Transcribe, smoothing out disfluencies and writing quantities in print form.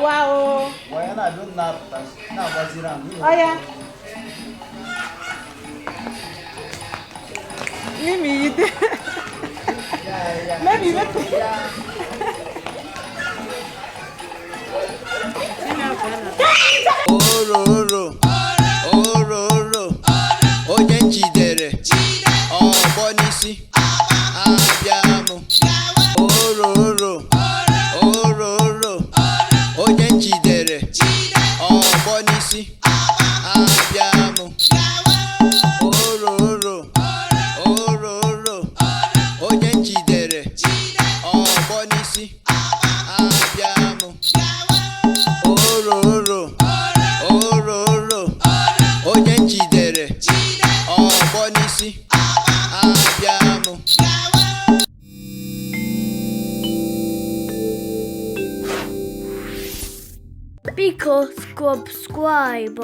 wow. Why not do not wazirang? Oh yeah. Mimi, you did. Yeah. Maybe. Yeah. Oro oro onye jidere ọkpọ n'isi abịamụ. Oro oro onye jidere ọkpọ n'isi abịamụ. Oro oro onye jidere ọkpọ n'isi abịamụ. Oro onye jidere ọkpọ n'isi abịamụ. Biko subscribe.